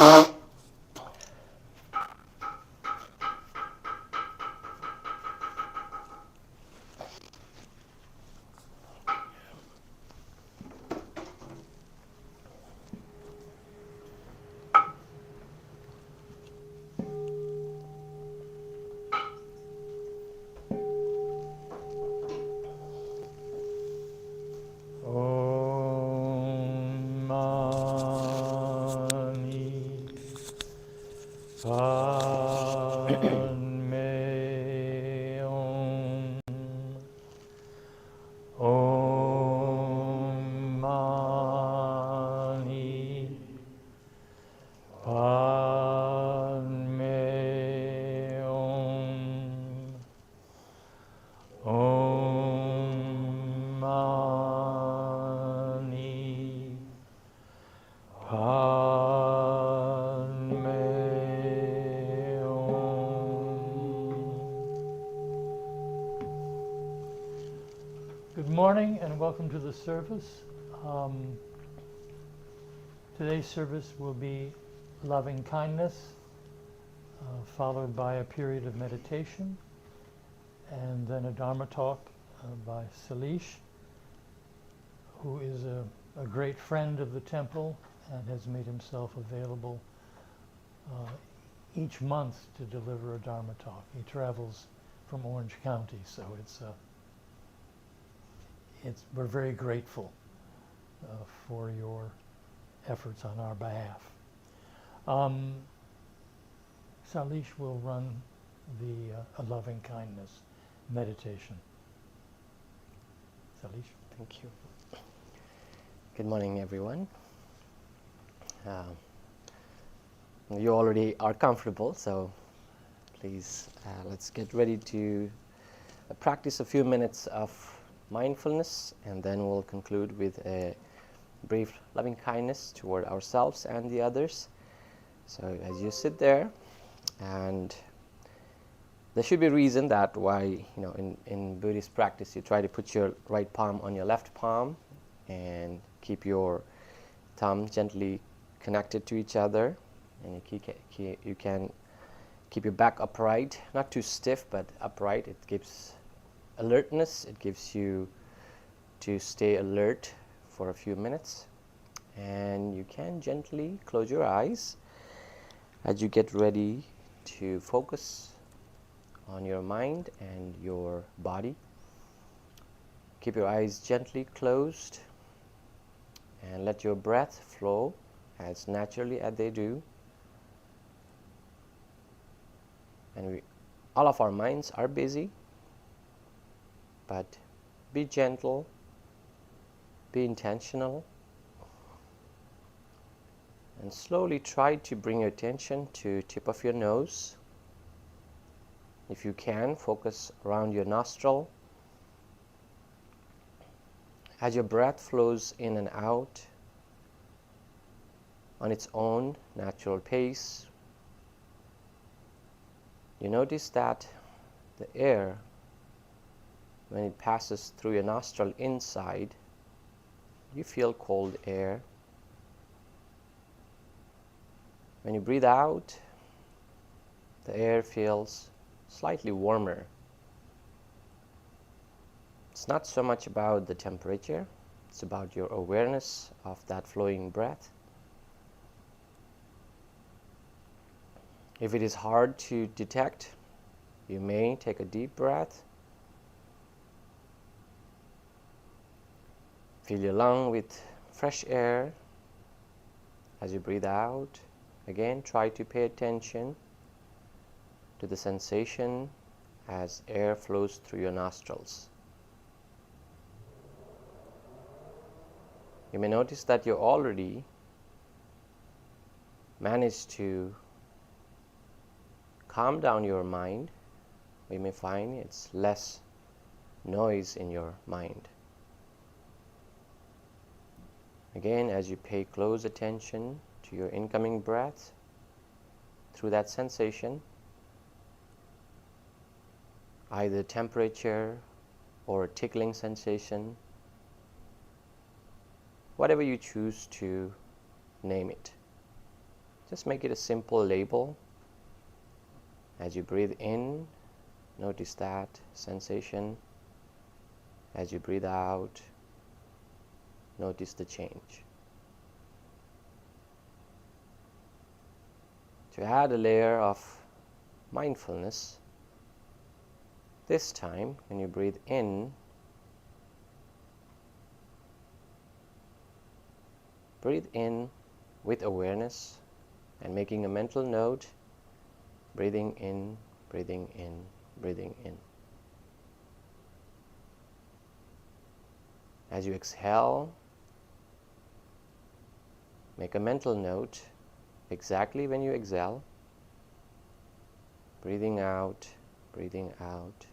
Good morning and welcome to the service. Today's service will be loving kindness, followed by a period of meditation, and then a Dharma talk by Sailesh, who is a great friend of the temple and has made himself available each month to deliver a Dharma talk. He travels from Orange County, so we're very grateful for your efforts on our behalf. Sailesh will run the a loving kindness meditation. Sailesh. Thank you. Good morning, everyone. You already are comfortable, so please let's get ready to practice a few minutes of mindfulness, and then we'll conclude with a brief loving kindness toward ourselves and the others. So as you sit there, and there should be a reason that why, in Buddhist practice you try to put your right palm on your left palm and keep your thumb gently connected to each other, and you can keep your back upright, not too stiff but upright. It gives alertness, it gives you to stay alert for a few minutes, and you can gently close your eyes as you get ready to focus on your mind and your body. Keep your eyes gently closed and let your breath flow as naturally as they do. And all of our minds are busy, but be gentle, be intentional, and slowly try to bring your attention to tip of your nose. If you can, focus around your nostril. As your breath flows in and out on its own natural pace, you notice that the air, when it passes through your nostril inside, you feel cold air. When you breathe out, the air feels slightly warmer. It's not so much about the temperature, it's about your awareness of that flowing breath. If it is hard to detect, you may take a deep breath. Fill your lung with fresh air as you breathe out. Again, try to pay attention to the sensation as air flows through your nostrils. You may notice that you already managed to calm down your mind. You may find it's less noise in your mind. Again, as you pay close attention to your incoming breath, through that sensation, either temperature or a tickling sensation, whatever you choose to name it. Just make it a simple label. As you breathe in, notice that sensation. As you breathe out, notice the change. To add a layer of mindfulness, this time when you breathe in, breathe in with awareness and making a mental note, breathing in, breathing in, breathing in. As you exhale, make a mental note exactly when you exhale, breathing out, breathing out,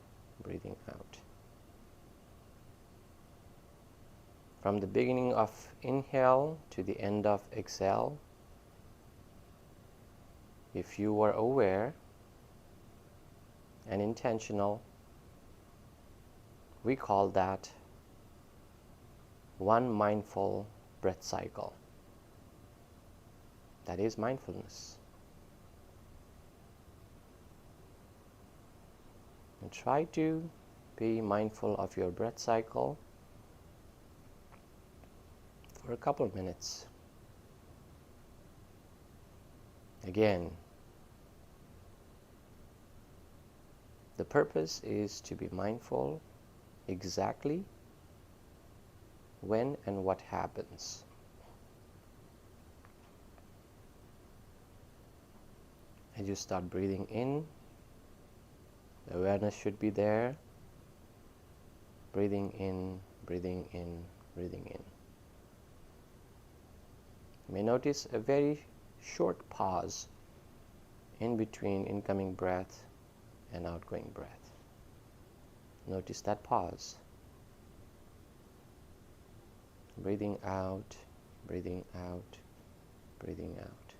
breathing out. From the beginning of inhale to the end of exhale, if you were aware and intentional, we call that one mindful breath cycle. That is mindfulness. And try to be mindful of your breath cycle for a couple of minutes. Again, the purpose is to be mindful exactly when and what happens. As you start breathing in, the awareness should be there. Breathing in, breathing in, breathing in. You may notice a very short pause in between incoming breath and outgoing breath. Notice that pause. Breathing out, breathing out, breathing out.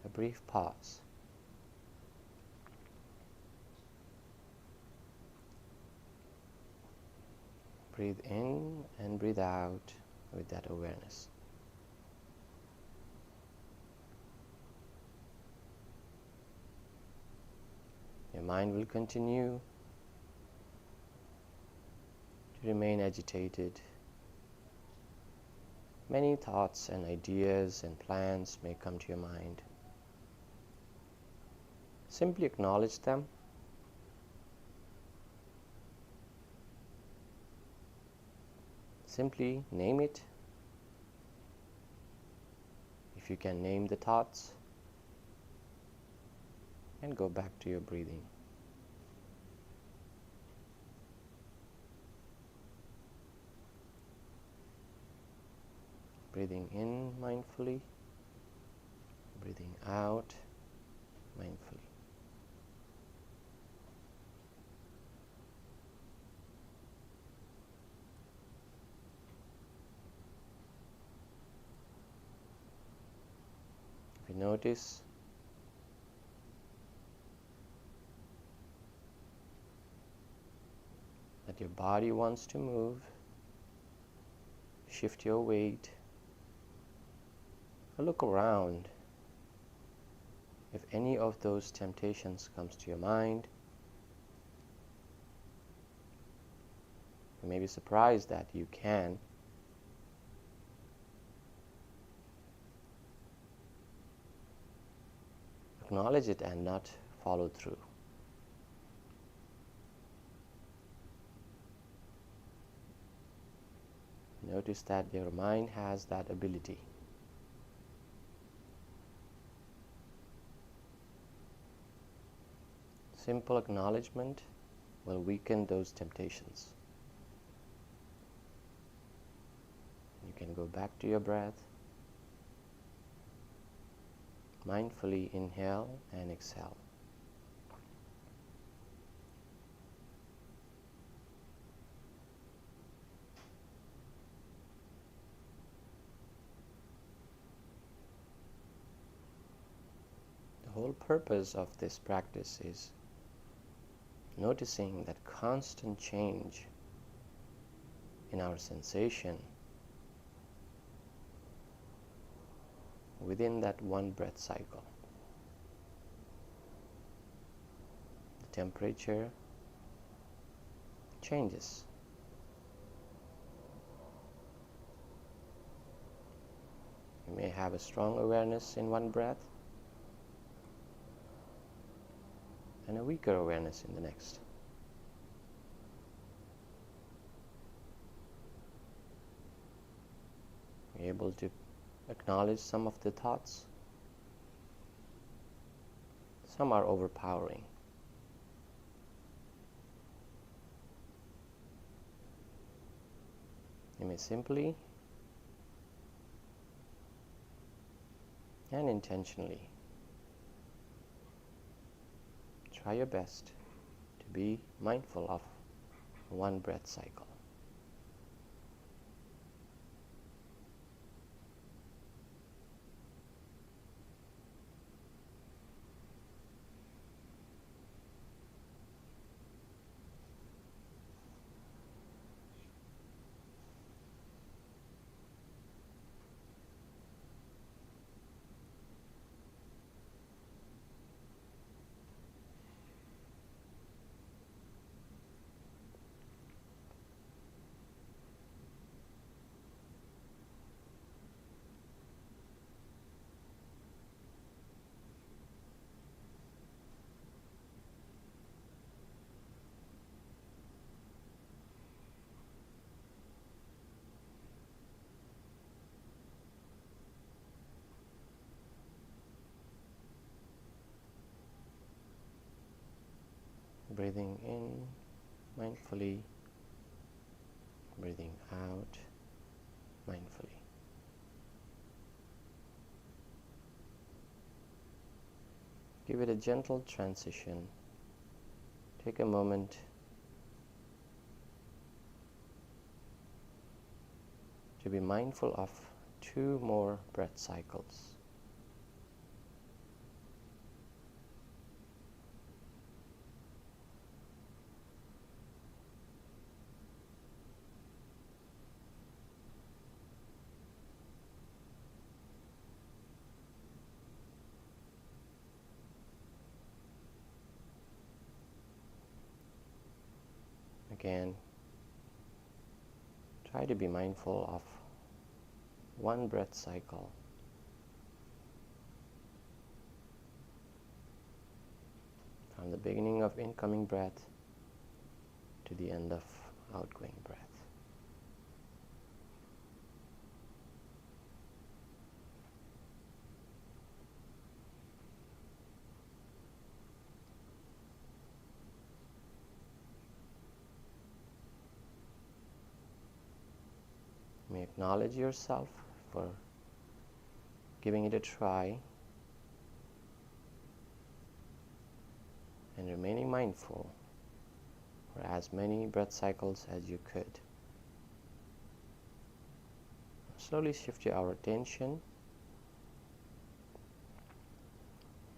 A brief pause. Breathe in and breathe out with that awareness. Your mind will continue to remain agitated. Many thoughts and ideas and plans may come to your mind. Simply acknowledge them. Simply name it. If you can name the thoughts, and go back to your breathing. Breathing in mindfully, breathing out mindfully. If you notice that your body wants to move, shift your weight, or look around. If any of those temptations comes to your mind, you may be surprised that you can. Acknowledge it and not follow through. Notice that your mind has that ability. Simple acknowledgement will weaken those temptations. You can go back to your breath. Mindfully inhale and exhale. The whole purpose of this practice is noticing that constant change in our sensation within that one breath cycle. The temperature changes. You may have a strong awareness in one breath and a weaker awareness in the next. You're able to acknowledge some of the thoughts. Some are overpowering. You may simply and intentionally try your best to be mindful of one breath cycle. Breathing in mindfully, breathing out mindfully. Give it a gentle transition. Take a moment to be mindful of 2 more breath cycles. Again, try to be mindful of 1 breath cycle. From the beginning of incoming breath to the end of outgoing breath. You may acknowledge yourself for giving it a try and remaining mindful for as many breath cycles as you could. Slowly shift our attention.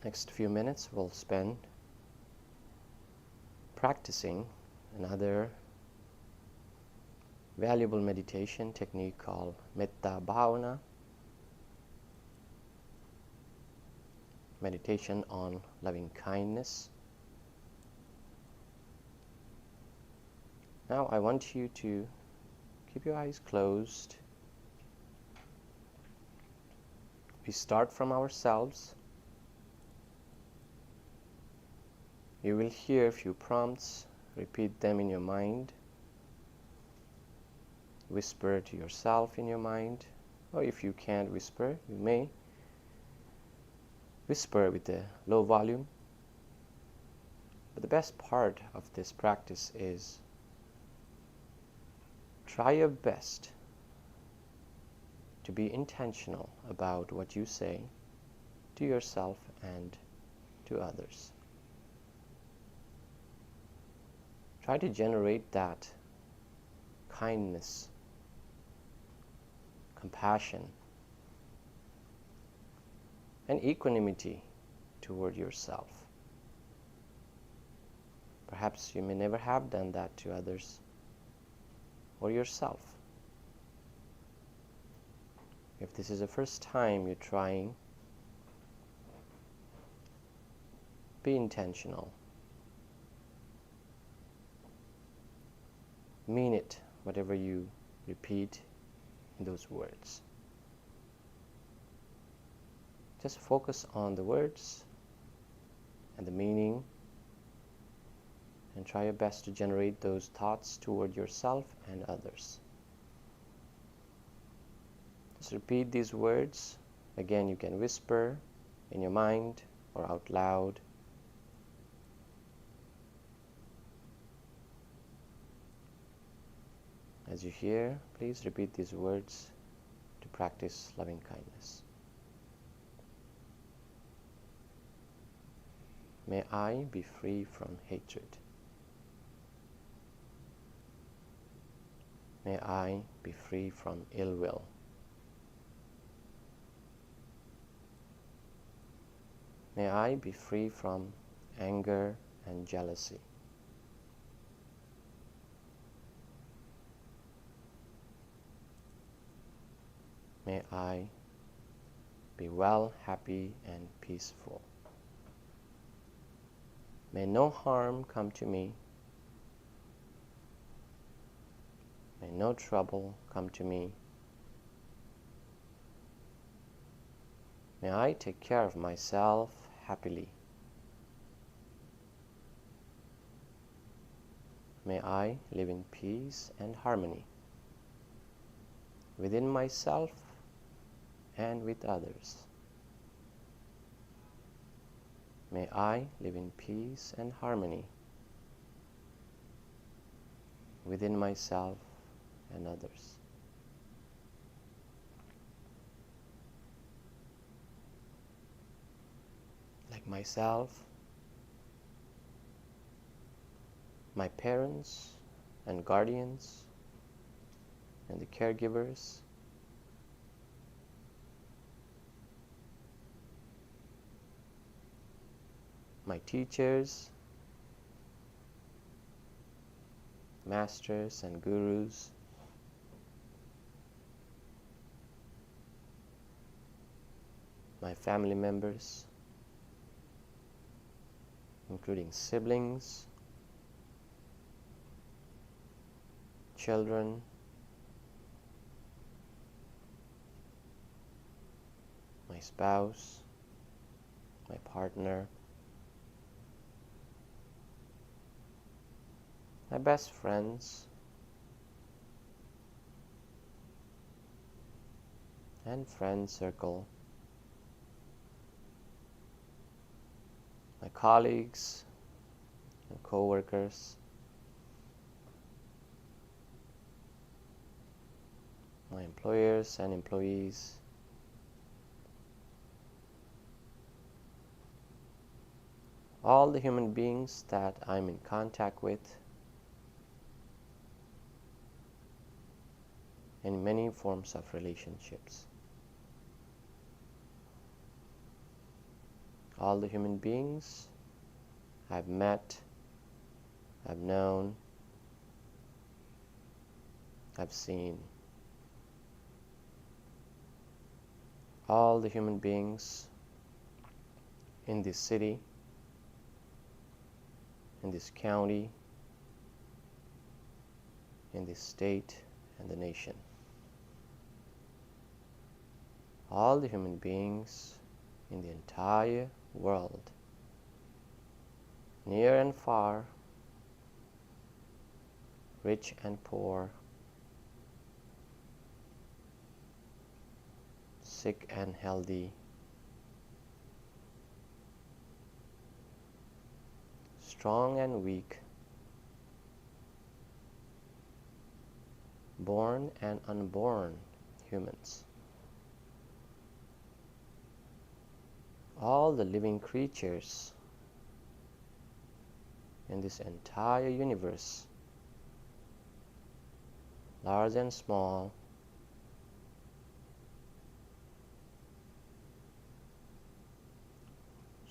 Next few minutes we'll spend practicing another valuable meditation technique called Metta Bhavana, meditation on loving kindness. Now I want you to keep your eyes closed. We start from ourselves. You will hear a few prompts. Repeat them in your mind. Whisper to yourself in your mind, or if you can't whisper, you may whisper with a low volume. But the best part of this practice is try your best to be intentional about what you say to yourself and to others. Try to generate that kindness, compassion, and equanimity toward yourself. Perhaps you may never have done that to others or yourself. If this is the first time you're trying, be intentional. Mean it, whatever you repeat in those words. Just focus on the words and the meaning, and try your best to generate those thoughts toward yourself and others. Just repeat these words. Again, you can whisper in your mind or out loud. As you hear, please repeat these words to practice loving kindness. May I be free from hatred. May I be free from ill will. May I be free from anger and jealousy. May I be well, happy, and peaceful. May no harm come to me. May no trouble come to me. May I take care of myself happily. May I live in peace and harmony within myself and with others. May I live in peace and harmony within myself and others. Like myself, my parents and guardians and the caregivers, my teachers, masters and gurus, my family members, including siblings, children, my spouse, my partner, my best friends, and friend circle, my colleagues and co-workers, my employers and employees, all the human beings that I'm in contact with in many forms of relationships. All the human beings I've met, I've known, I've seen. All the human beings in this city, in this county, in this state, and the nation. All the human beings in the entire world, near and far, rich and poor, sick and healthy, strong and weak, born and unborn humans. All the living creatures in this entire universe, large and small,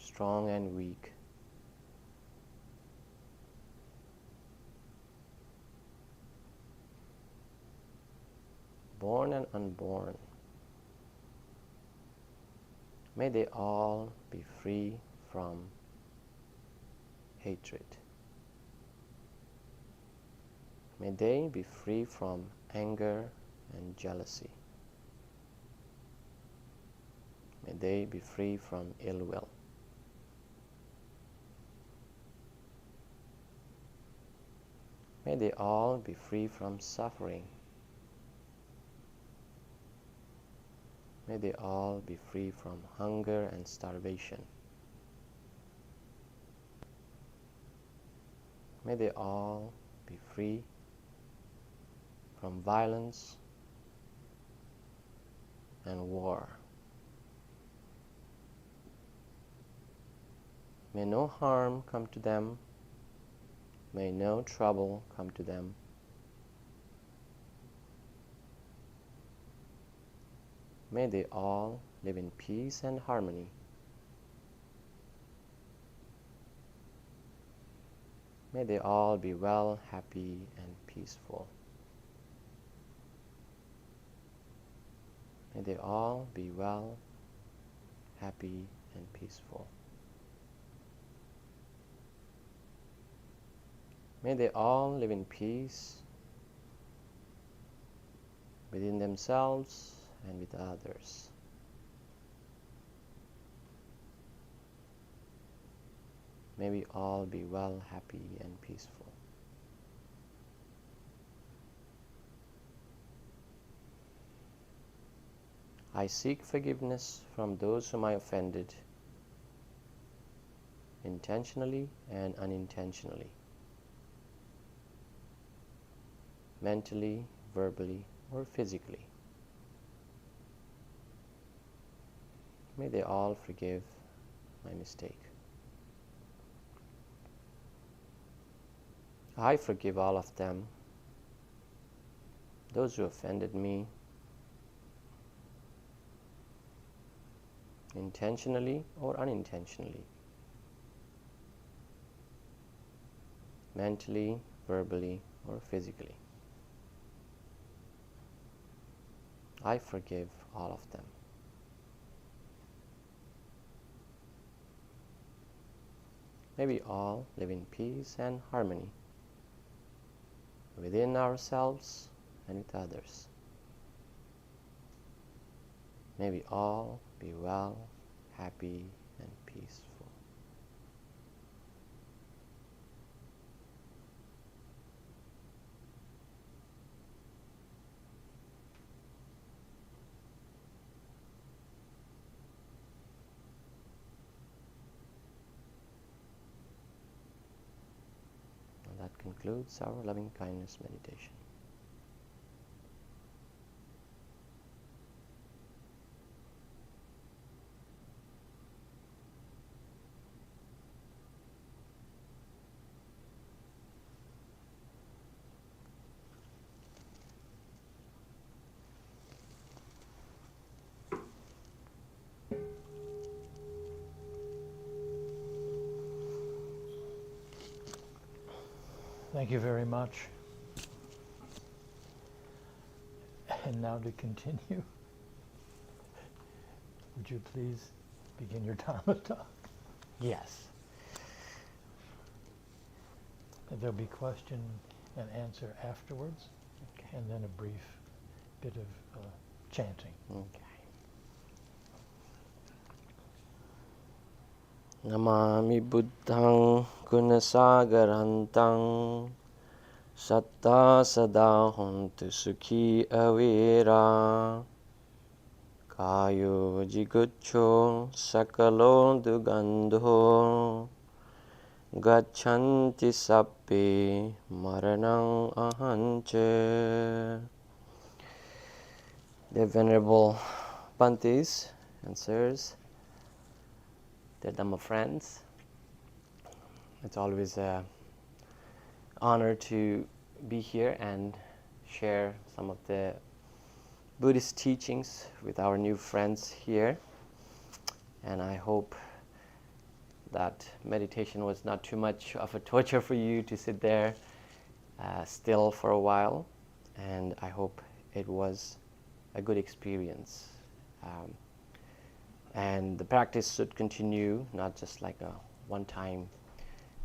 strong and weak, born and unborn, May they all be free from hatred. May they be free from anger and jealousy. May they be free from ill will. May they all be free from suffering. May they all be free from hunger and starvation. May they all be free from violence and war. May no harm come to them. May no trouble come to them. May they all live in peace and harmony. May they all be well, happy, and peaceful. May they all be well, happy, and peaceful. May they all live in peace within themselves and with others. May we all be well, happy, and peaceful. I seek forgiveness from those whom I offended, intentionally and unintentionally, mentally, verbally, or physically. May they all forgive my mistake. I forgive all of them, those who offended me, intentionally or unintentionally, mentally, verbally, or physically. I forgive all of them. May we all live in peace and harmony within ourselves and with others. May we all be well, happy, and peaceful. And that concludes our loving kindness meditation. Thank you very much. And now to continue, would you please begin your Dhamma talk? Yes. There'll be question and answer afterwards, Okay. and then a brief bit of chanting. Okay. Namami Buddhang Gunasagarantam Satta Sada Hontu Sukhi Avera Kayo Jigucho Sakalo Dugandho Gachanti Sappe Maranang Ahanche. The Venerable Bhantes and Sirs, the Dhamma friends, it's always an honor to be here and share some of the Buddhist teachings with our new friends here. And I hope that meditation was not too much of a torture for you to sit there still for a while. And I hope it was a good experience. And the practice should continue, not just like a one-time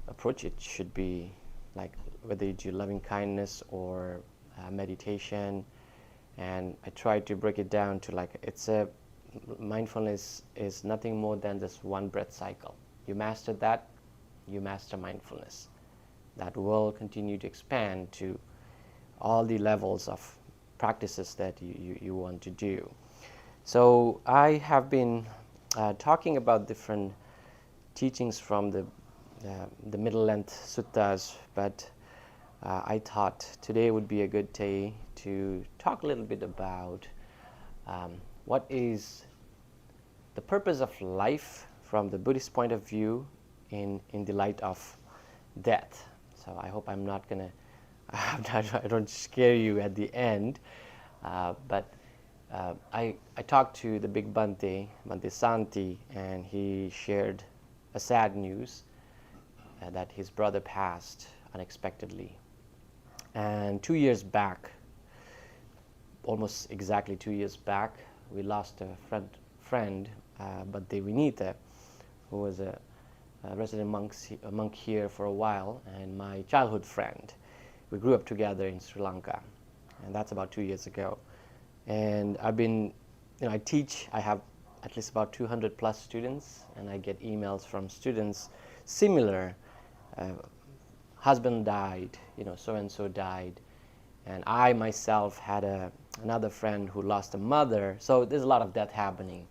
approach. It should be like whether you do loving kindness or meditation. And I try to break it down to like mindfulness is nothing more than just one breath cycle. You master that, you master mindfulness. That will continue to expand to all the levels of practices that you want to do. So I have been talking about different teachings from the middle length suttas, but I thought today would be a good day to talk a little bit about what is the purpose of life from the Buddhist point of view in the light of death. So I hope I'm not gonna, I don't scare you at the end, but I talked to the big Bhante Santi, and he shared a sad news that his brother passed unexpectedly. And 2 years back, almost exactly 2 years back, we lost a friend, Bhante Vinita, who was a resident monk here for a while, and my childhood friend. We grew up together in Sri Lanka, and that's about 2 years ago. And I've been, I teach, I have at least about 200 plus students, and I get emails from students similar, husband died, so-and-so died, and I myself had another friend who lost a mother, so there's a lot of death happening.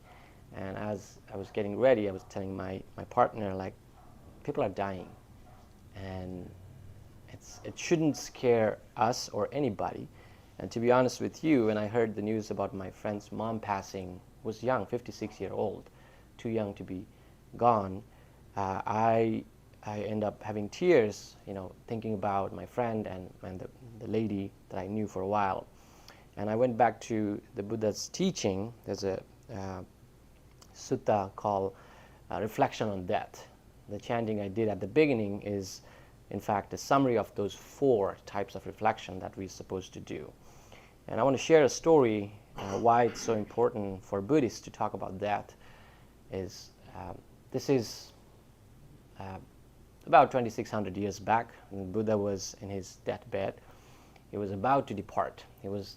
And as I was getting ready, I was telling my partner, like, people are dying, and it shouldn't scare us or anybody. And to be honest with you, when I heard the news about my friend's mom passing, was young, 56-year-old, too young to be gone, I end up having tears, thinking about my friend and the lady that I knew for a while. And I went back to the Buddha's teaching. There's a sutta called Reflection on Death. The chanting I did at the beginning is, in fact, a summary of those 4 types of reflection that we're supposed to do. And I want to share a story why it's so important for Buddhists to talk about death. This is about 2,600 years back, when Buddha was in his deathbed. He was about to depart. He was,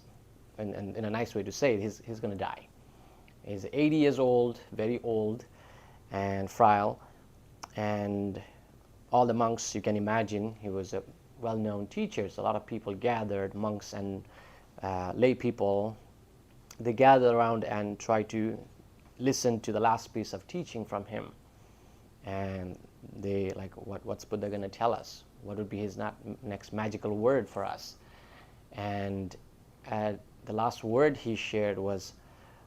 and in a nice way to say it, he's going to die. He's 80 years old, very old and frail, and all the monks you can imagine. He was a well-known teacher, so a lot of people gathered, monks and lay people. They gathered around and tried to listen to the last piece of teaching from him. And they like, what's Buddha going to tell us? What would be his next magical word for us? And the last word he shared was,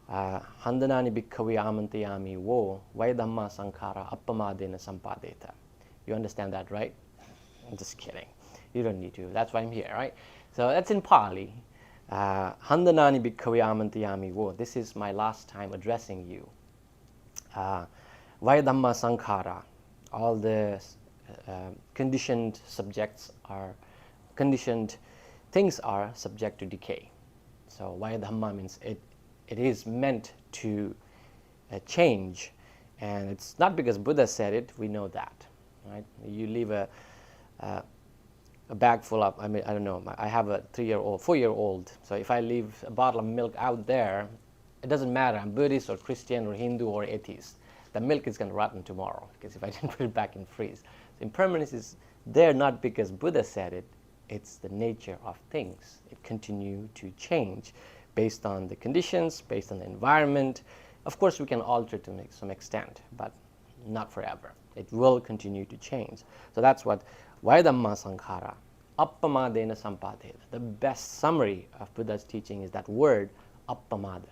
Handanani bhikkhavi amantayami wo vai Dhamma sankhara appamadena sampadeta. You understand that, right? I'm just kidding. You don't need to. That's why I'm here, right? So that's in Pali. Handanani bhikkhavi amantayami wo. This is my last time addressing you. Vai Dhamma sankhara. All the conditioned subjects are, conditioned things are subject to decay. So Vai Dhamma means it is meant to change. And it's not because Buddha said it, we know that. Right? You leave a bag full of, I don't know, I have a 3-year-old, 4-year-old, so if I leave a bottle of milk out there, it doesn't matter, I'm Buddhist or Christian or Hindu or atheist, the milk is going to rotten tomorrow, because if I didn't put it back in freeze. So impermanence is there not because Buddha said it, it's the nature of things. It continues to change based on the conditions, based on the environment. Of course, we can alter to some extent, but not forever. It will continue to change. So that's what Vai Dhamma sankhara appamadena sampadeta. The best summary of Buddha's teaching is that word appamada.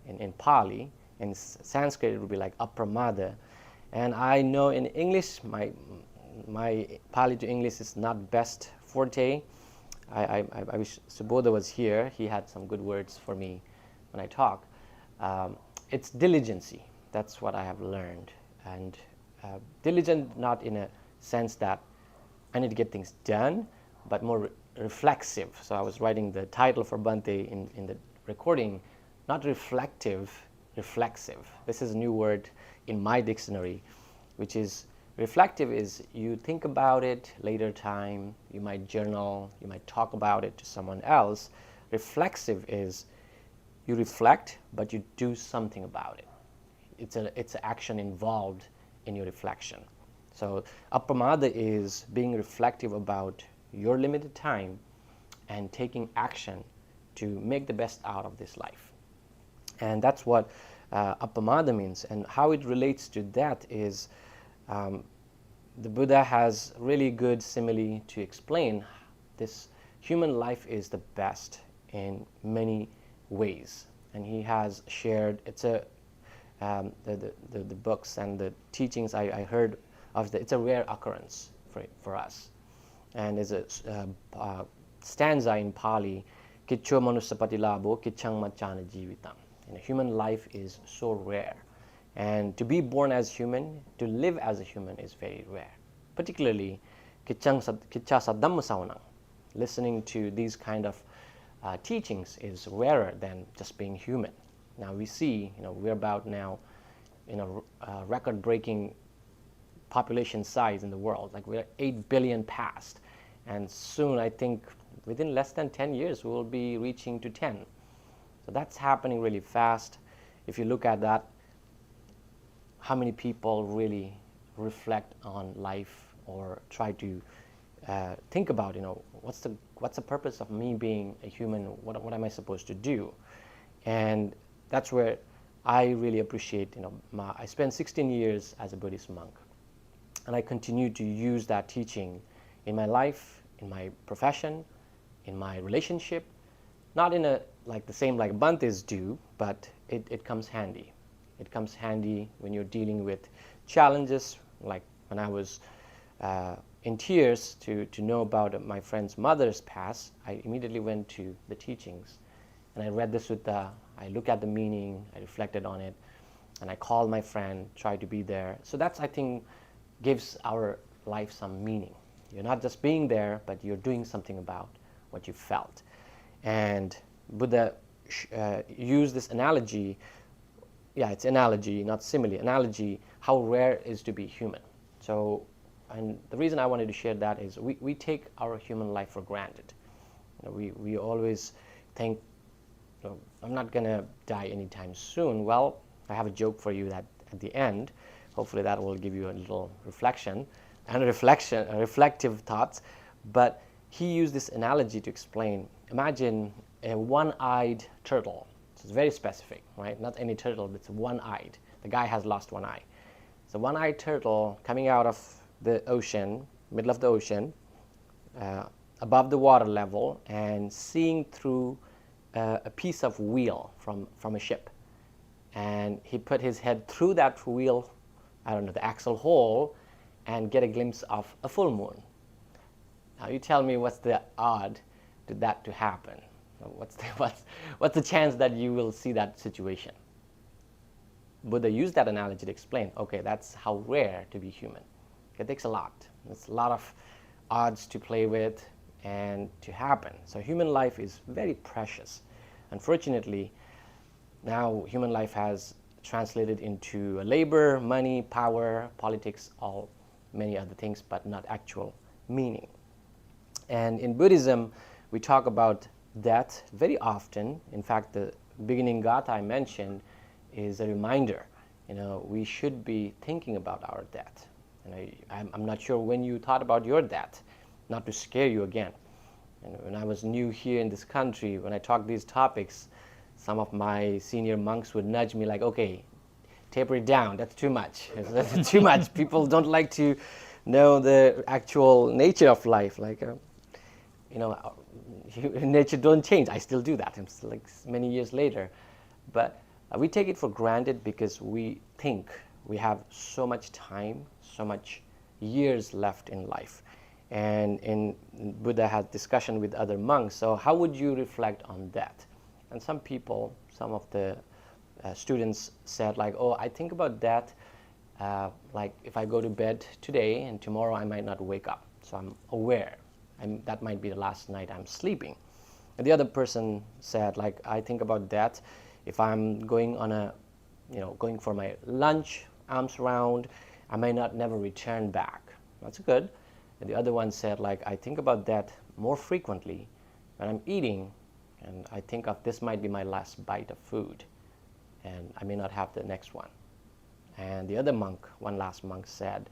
In Pali, in Sanskrit it would be like apramada. And I know in English, my Pali to English is not best forte. I wish Subodha was here. He had some good words for me when I talk. It's diligency. That's what I have learned. And diligent not in a sense that I need to get things done, but more reflexive. So I was writing the title for Bhante in the recording, not reflective. reflexive. This is a new word in my dictionary, which is reflective is you think about it later time, you might journal, you might talk about it to someone else. Reflexive is you reflect, but you do something about it. It's an action involved in your reflection. So appamada is being reflective about your limited time and taking action to make the best out of this life. And that's what appamada means. And how it relates to that is the Buddha has really good simile to explain this human life is the best in many ways. And he has shared, it's a the books and the teachings I heard of, it's a rare occurrence for us. And there's a stanza in Pali, Kicho manusapatilabo kichang machana jivitam. Human life is so rare. And to be born as human, to live as a human is very rare. Particularly, kicha sadhamma saunang. Listening to these kind of teachings is rarer than just being human. Now we see, we're about now in a record-breaking population size in the world. Like we're 8 billion past. And soon, I think, within less than 10 years, we will be reaching to 10. So that's happening really fast. If you look at that, how many people really reflect on life or try to think about, what's the purpose of me being a human? What am I supposed to do? And that's where I really appreciate, I spent 16 years as a Buddhist monk, and I continue to use that teaching in my life, in my profession, in my relationship, not in a like the same like Bhantes do, but it comes handy. It comes handy when you're dealing with challenges. Like when I was in tears to know about my friend's mother's pass, I immediately went to the teachings and I read the sutta, I looked at the meaning, I reflected on it, and I called my friend, tried to be there. So that's, I think, gives our life some meaning. You're not just being there, but you're doing something about what you felt. And Buddha used this analogy, it's analogy, not simile, analogy, how rare it is to be human. So, and the reason I wanted to share that is we take our human life for granted. We always think, I'm not going to die anytime soon. Well, I have a joke for you that at the end, hopefully that will give you a little reflection and reflective thoughts. But he used this analogy to explain, imagine a one-eyed turtle. So it's very specific, right? Not any turtle, but it's one-eyed. The guy has lost one eye. So one-eyed turtle coming out of the ocean, middle of the ocean, above the water level, and seeing through a piece of wheel from a ship. And he put his head through that wheel, the axle hole, and get a glimpse of a full moon. Now you tell me what's the odd to that to happen? What's the chance that you will see that situation? Buddha used that analogy to explain, okay, that's how rare to be human. It takes a lot. It's a lot of odds to play with and to happen. So human life is very precious. Unfortunately, now human life has translated into labor, money, power, politics, all many other things, but not actual meaning. And in Buddhism, we talk about death very often. In fact, the beginning gatha I mentioned is a reminder. We should be thinking about our death. And I'm not sure when you thought about your death, not to scare you again. And when I was new here in this country, when I talked these topics, some of my senior monks would nudge me like, okay, taper it down, that's too much. That's too much. People don't like to know the actual nature of life. Like, nature don't change. I still do that. I'm still like many years later. But we take it for granted because we think we have so much time, so much years left in life. And in Buddha had discussion with other monks. So how would you reflect on that? And some people, some of the students said like, oh, I think about that like if I go to bed today and tomorrow I might not wake up. So I'm aware. That might be the last night I'm sleeping. And the other person said like, I think about that if I'm going on a going for my lunch, arms around, I may not never return back. That's good. And the other one said, like, I think about that more frequently when I'm eating, and I think of this might be my last bite of food, and I may not have the next one. And the other monk, one last monk said,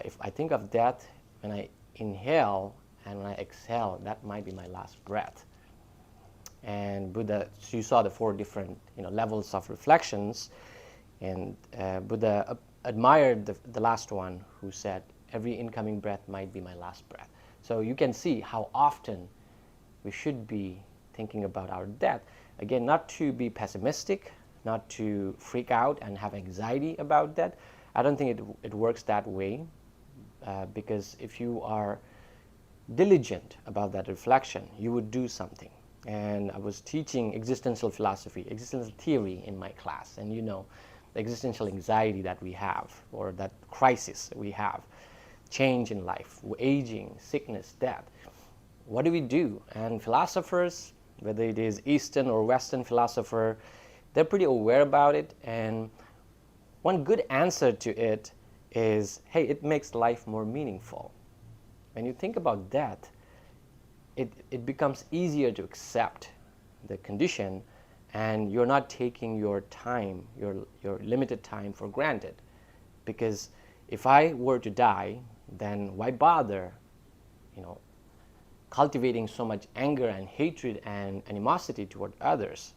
if I think of death when I inhale and when I exhale, that might be my last breath. And Buddha, so you saw the four different levels of reflections, and Buddha admired the last one who said, every incoming breath might be my last breath. So you can see how often we should be thinking about our death. Again, not to be pessimistic, not to freak out and have anxiety about that. I don't think it works that way, because if you are diligent about that reflection, you would do something. And I was teaching existential philosophy, existential theory in my class, and the existential anxiety that we have, or that crisis that we have, change in life, aging, sickness, death. What do we do? And philosophers, whether it is Eastern or Western philosopher, they're pretty aware about it, and one good answer to it is, hey, it makes life more meaningful. When you think about death, it becomes easier to accept the condition, and you're not taking your time, your limited time, for granted. Because if I were to die, then why bother, cultivating so much anger and hatred and animosity toward others?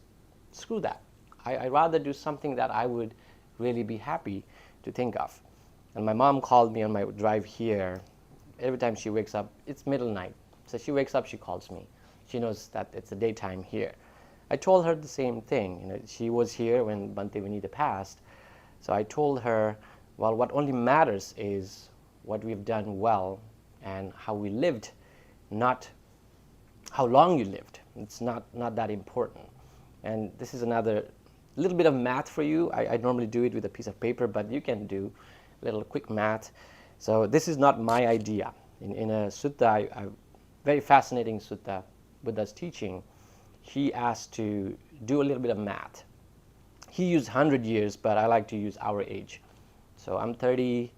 Screw that. I'd rather do something that I would really be happy to think of. And my mom called me on my drive here. Every time she wakes up, it's middle night. So she wakes up, she calls me. She knows that it's the daytime here. I told her the same thing. She was here when Bhante Vinita passed. So I told her, well, what only matters is what we've done well and how we lived, not how long you lived. It's not that important. And this is another little bit of math for you. I normally do it with a piece of paper, but you can do a little quick math. So this is not my idea. In a sutta, a very fascinating sutta, Buddha's teaching, he asked to do a little bit of math. He used 100 years, but I like to use our age. So I'm 38,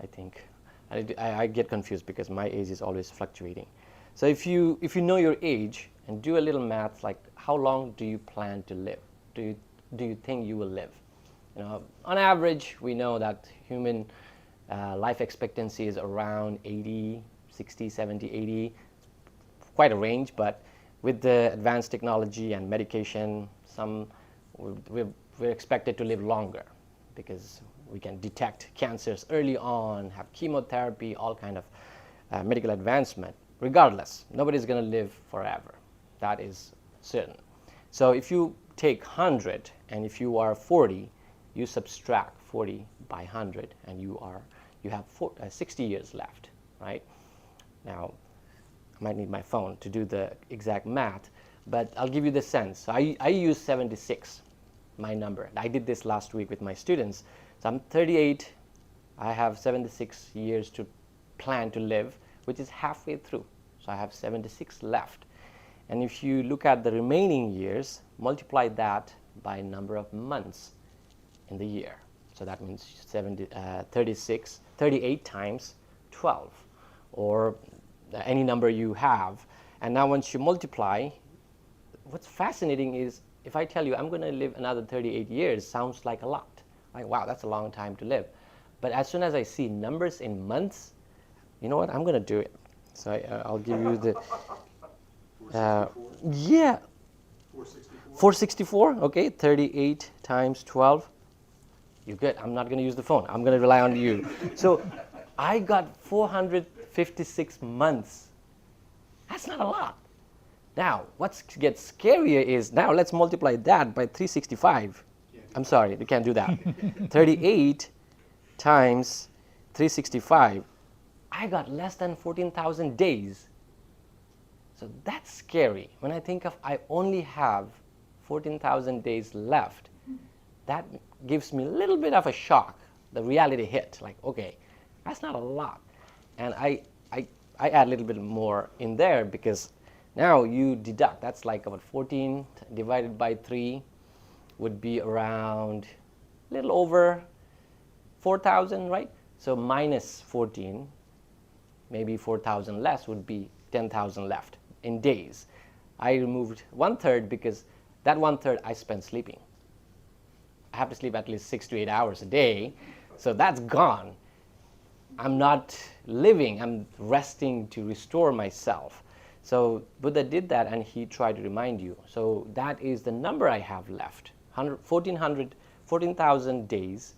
I think. I get confused because my age is always fluctuating. So if you know your age and do a little math, like how long do you plan to live? Do you think you will live? On average, we know that human life expectancy is around 80, 60, 70, 80. Quite a range, but with the advanced technology and medication, we're expected to live longer because we can detect cancers early on, have chemotherapy, all kind of medical advancement. Regardless, nobody's going to live forever. That is certain. So if you take 100 and if you are 40, you subtract 40 by 100 and you have 60 years left, right? Now, I might need my phone to do the exact math, but I'll give you the sense. So I use 76, my number. I did this last week with my students. So I'm 38, I have 76 years to plan to live, which is halfway through. So I have 76 left. And if you look at the remaining years, multiply that by number of months in the year. So that means 38 times 12, or any number you have. And now once you multiply, what's fascinating is if I tell you I'm going to live another 38 years, sounds like a lot. Like, wow, that's a long time to live. But as soon as I see numbers in months, you know what, I'm going to do it. So I'll give you the... 464? Yeah. 464? 464, okay, 38 times 12. You're good. I'm not going to use the phone. I'm going to rely on you. So I got 456 months. That's not a lot. Now, what gets scarier is, now let's multiply that by 365. I'm sorry, you can't do that. 38 times 365. I got less than 14,000 days. So that's scary. When I think of I only have 14,000 days left, that gives me a little bit of a shock. The reality hit, like, okay, that's not a lot. And I add a little bit more in there because now you deduct. That's like about 14 divided by 3. would be around a little over 4,000, right? So minus 14, maybe 4,000 less would be 10,000 left in days. I removed 1/3 because that 1/3 I spent sleeping. I have to sleep at least 6 to 8 hours a day, so that's gone. I'm not living, I'm resting to restore myself. So Buddha did that, and he tried to remind you. So that is the number I have left, 14,000 days,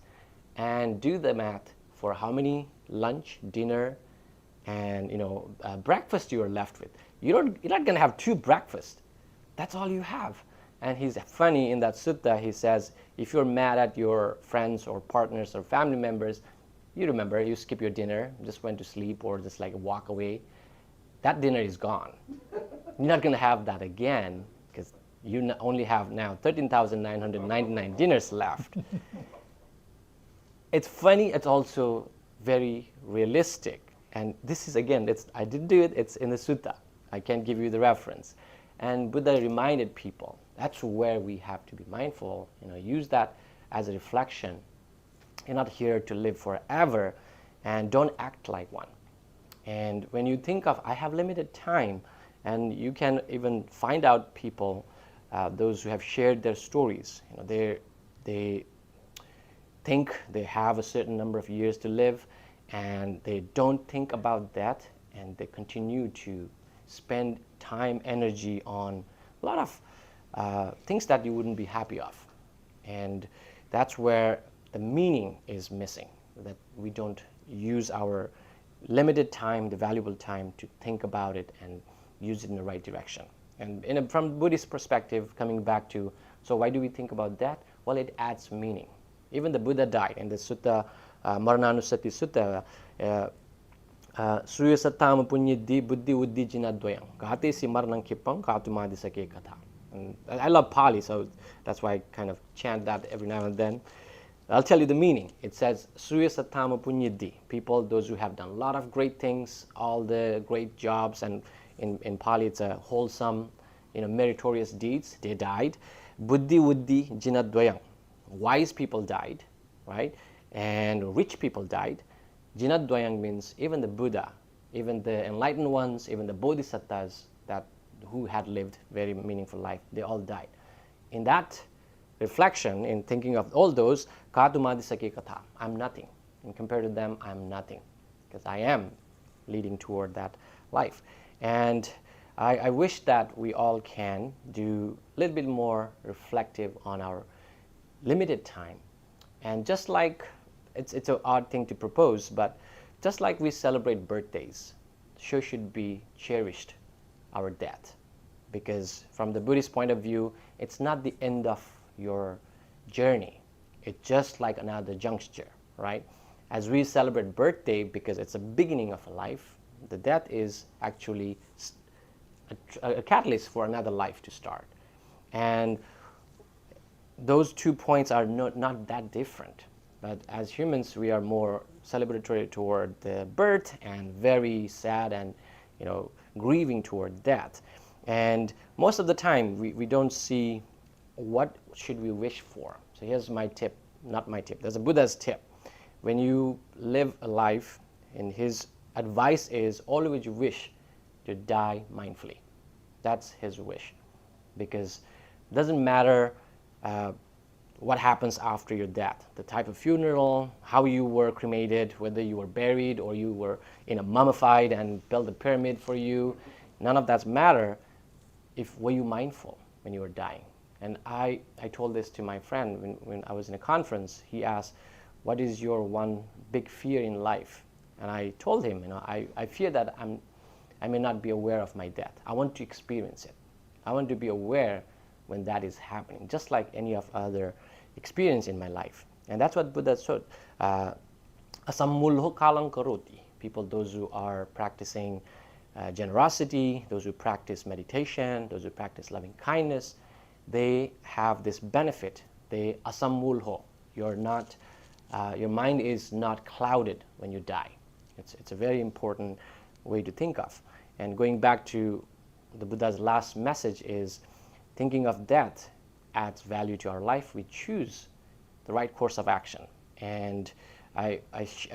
and do the math for how many lunch, dinner, and breakfast you are left with. You're not going to have 2 breakfasts. That's all you have. And he's funny in that sutta. He says, if you're mad at your friends or partners or family members, you remember, you skip your dinner, just went to sleep or just like walk away. That dinner is gone. You're not going to have that again because you only have now 13,999 dinners left. It's funny, it's also very realistic. And this is, again, I didn't do it, it's in the sutta. I can't give you the reference. And Buddha reminded people, that's where we have to be mindful. Use that as a reflection. You're not here to live forever, and don't act like one. And when you think of, I have limited time, and you can even find out people, those who have shared their stories. They think they have a certain number of years to live, and they don't think about that, and they continue to spend time, energy on a lot of things that you wouldn't be happy of. And that's where the meaning is missing, that we don't use our limited time, the valuable time, to think about it and use it in the right direction. And from Buddhist perspective, coming back to, so why do we think about that? Well, it adds meaning. Even the Buddha died in the sutta, Marananusati Sutta, Suya Sattama Punyadi Buddhi Uddhi Jinadvayam, Gati Si Maranang Kipang, Katumadi Sake Katha. And I love Pali, so that's why I kind of chant that every now and then. I'll tell you the meaning. It says, Suya Sattama Punyadi, people, those who have done a lot of great things, all the great jobs, and in Pali it's a wholesome, meritorious deeds, they died. Buddhi Uddhi Jinadvayam, wise people died, right? And rich people died. Jinadvayam means even the Buddha, even the enlightened ones, even the bodhisattvas who had lived very meaningful life, they all died. In that reflection, in thinking of all those, Katumadi Sake Katha, I'm nothing. And compared to them, I'm nothing. Because I am leading toward that life. And I wish that we all can do a little bit more reflective on our limited time. And just like, it's an odd thing to propose, but just like we celebrate birthdays, so should be cherished our death. Because from the Buddhist point of view, it's not the end of your journey. It's just like another juncture, right? As we celebrate birthday, because it's a beginning of a life, the death is actually a catalyst for another life to start. And those 2 points are not that different. But as humans, we are more celebratory toward the birth and very sad and grieving toward death. And most of the time, we don't see what should we wish for. So here's my tip, not my tip. There's a Buddha's tip. When you live a life, and his advice is always wish to die mindfully. That's his wish. Because it doesn't matter what happens after your death, the type of funeral, how you were cremated, whether you were buried or you were mummified and built a pyramid for you. None of that matter. Were you mindful when you were dying? And I told this to my friend when I was in a conference. He asked, what is your one big fear in life? And I told him, I fear that I may not be aware of my death. I want to experience it. I want to be aware when that is happening, just like any of other experience in my life. And that's what Buddha said. Asammulho kalang karoti. People, those who are practicing generosity, those who practice meditation, those who practice loving kindness, they have this benefit. They asammulho. Your mind is not clouded when you die. It's a very important way to think of. And going back to the Buddha's last message is thinking of death adds value to our life, we choose the right course of action. And I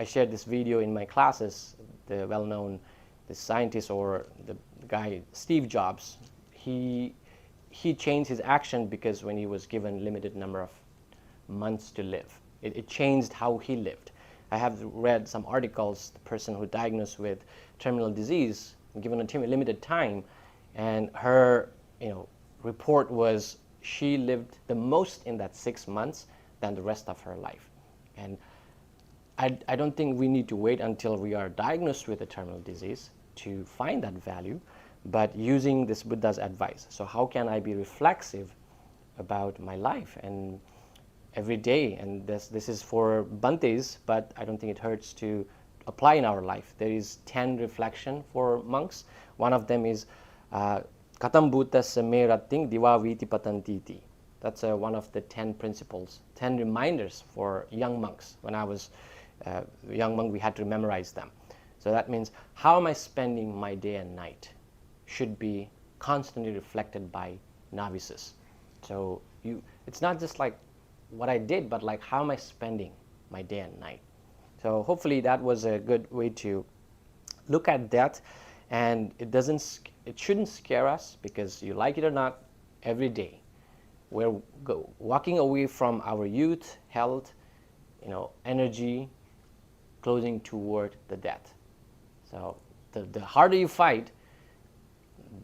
shared this video in my classes. The well-known the scientist, or the guy Steve Jobs, he changed his action because when he was given limited number of months to live, it changed how he lived. I have read some articles, the person who diagnosed with terminal disease, given a limited time, and her report was she lived the most in that 6 months than the rest of her life. And I don't think we need to wait until we are diagnosed with a terminal disease to find that value, but using this Buddha's advice. So how can I be reflexive about my life and every day? And this is for Bantes, but I don't think it hurts to apply in our life. There is 10 reflection for monks. One of them is Katam Bhutasya me ratting diva viti patantiti. That's one of the 10 principles, 10 reminders for young monks. When I was a young monk, we had to memorize them. So that means, how am I spending my day and night should be constantly reflected by novices. So it's not just like what I did, but like how am I spending my day and night. So hopefully that was a good way to look at that. And it shouldn't scare us, because you like it or not, every day we're walking away from our youth, health, energy, closing toward the death. So the harder you fight,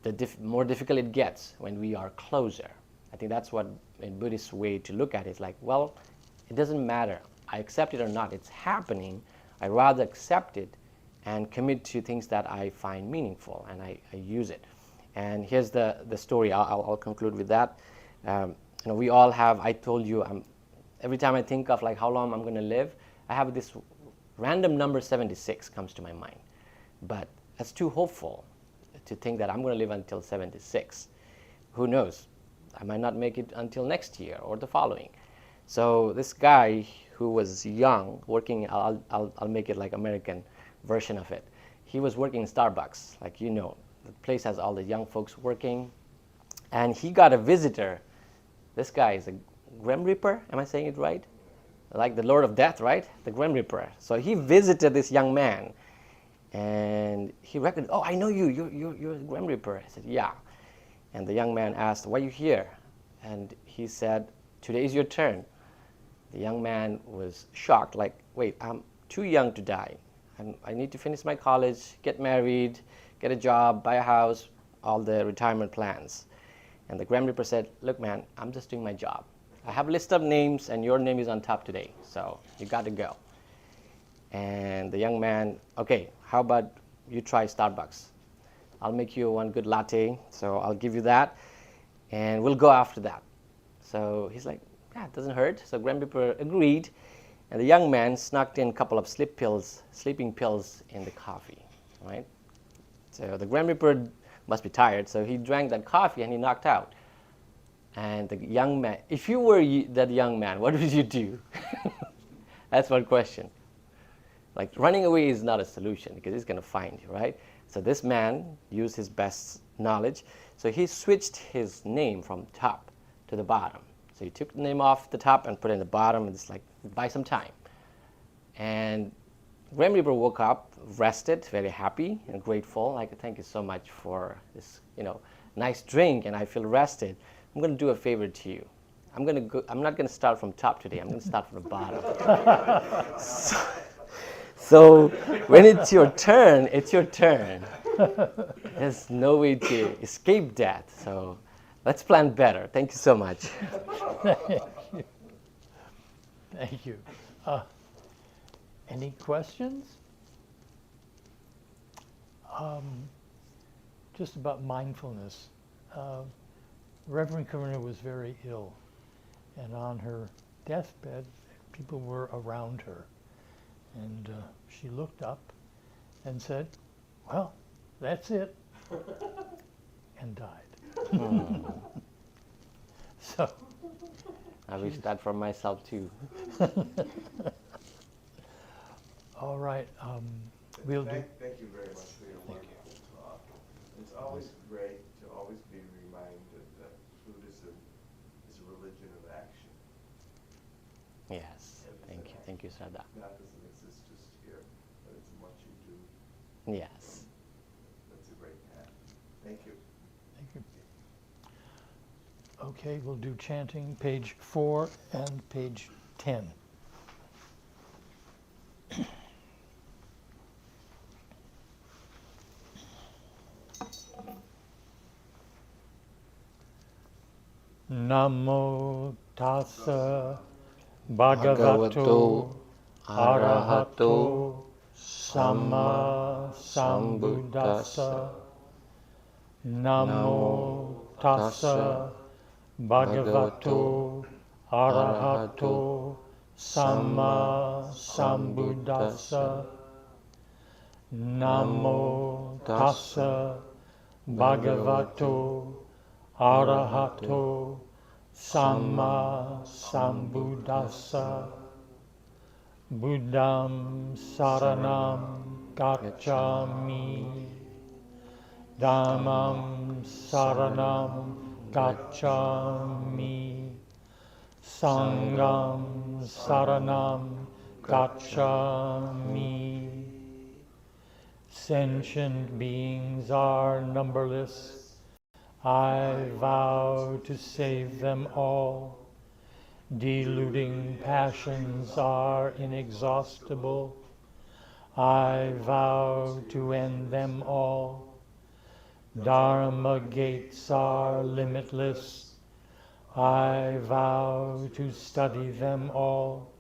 the more difficult it gets when we are closer. I think that's what a Buddhist way to look at it is like, well, it doesn't matter. I accept it or not. It's happening. I rather accept it and commit to things that I find meaningful, and I use it. And here's the story. I'll conclude with that. We all have, I told you, every time I think of like how long I'm going to live, I have this random number 76 comes to my mind. But that's too hopeful to think that I'm going to live until 76. Who knows? I might not make it until next year or the following. So this guy who was young, working, I'll make it like American version of it. He was working in Starbucks, like the place has all the young folks working, and he got a visitor. This guy is a Grim Reaper. Am I saying it right? Like the Lord of Death, right? The Grim Reaper. So he visited this young man, and he recognized, oh, I know you. You're the Grim Reaper. I said, yeah. And the young man asked, why are you here? And he said, today is your turn. The young man was shocked, like, wait, I'm too young to die. I need to finish my college, get married, get a job, buy a house, all the retirement plans. And the Grim Reaper said, look, man, I'm just doing my job. I have a list of names, and your name is on top today, so you got to go. And the young man, okay, how about you try Starbucks? I'll make you one good latte, so I'll give you that, and we'll go after that. So he's like, yeah, it doesn't hurt. So Grim Reaper agreed, and the young man snuck in a couple of sleeping pills in the coffee, right? So the Grim Reaper must be tired, so he drank that coffee and he knocked out. And the young man, if you were that young man, what would you do? That's one question. Like, running away is not a solution, because he's going to find you, right? So this man used his best knowledge. So he switched his name from top to the bottom. So he took the name off the top and put it in the bottom, and it's like, buy some time. And Grim Reaper woke up, rested, very happy and grateful. Like, thank you so much for this, nice drink, and I feel rested. I'm going to do a favor to you. I'm not going to start from top today. I'm going to start from the bottom. So when it's your turn, it's your turn. There's no way to escape death. So let's plan better. Thank you so much. Thank you. Any questions? Just about mindfulness. Reverend Karuna was very ill, and on her deathbed, people were around her. And she looked up and said, well, that's it, and died. So I wish that for myself too. All right, we'll do. Thank you very much for your wonderful talk. It's always great to always be reminded that Buddhism is a religion of action. Yes. Thank you, Shraddha. God doesn't exist just here, but it's in what you do. Yes. That's a great path. Thank you. Thank you. Okay, we'll do chanting page 4 and page 10. Namo tassa bhagavato arahato samma sambuddhassa. Namo tassa bhagavato arahato samma sambuddhassa. Namo tassa bhagavato arahato samma sambuddhassa. Buddham saranam gacchami. Dhammam saranam gacchami. Sangham saranam gacchami. Sentient beings are numberless. I vow to save them all. Deluding passions are inexhaustible. I vow to end them all. Dharma gates are limitless. I vow to study them all.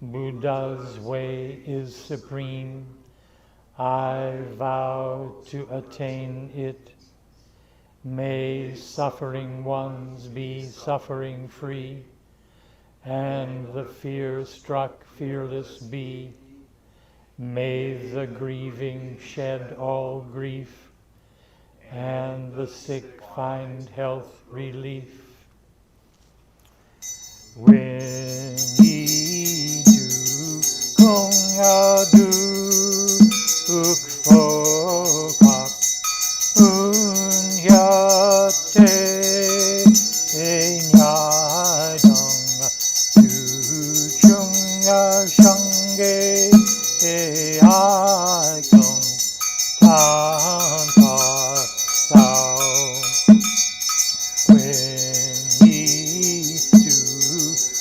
Buddha's way is supreme. I vow to attain it. May suffering ones be suffering free, and the fear-struck fearless be. May the grieving shed all grief, and the sick find health relief. When ye do kong adu uk pho kak unyate nyai dong tu chung shangge ai kong tan par sao. When ye do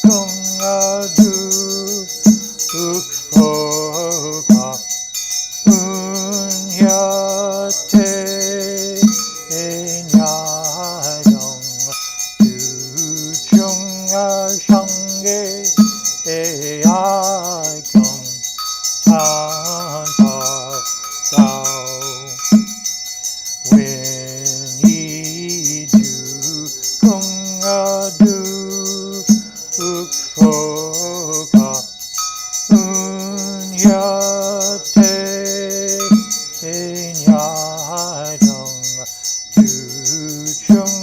kong adu uk pho kak unyate nyai dong tu chung shangge ai kong tan par sao. When ye do kong adu uk pho kak unyate nyai dong tu chung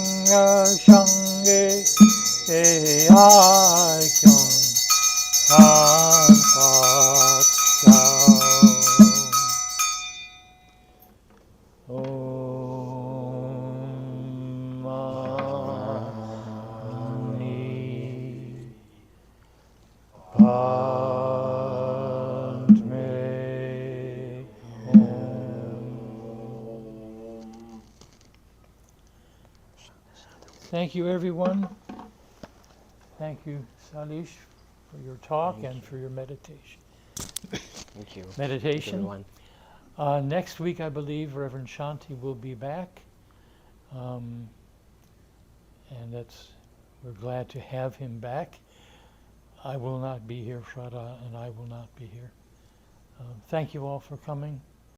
shangge ai kong tan par sao. Om Mani Padme Thank you, everyone. Thank you, Sailesh, for your talk and for your meditation. Thank you. Meditation. Everyone. Next week, I believe Reverend Shanti will be back, and we're glad to have him back. I will not be here, Shraddha, and I will not be here. Thank you all for coming.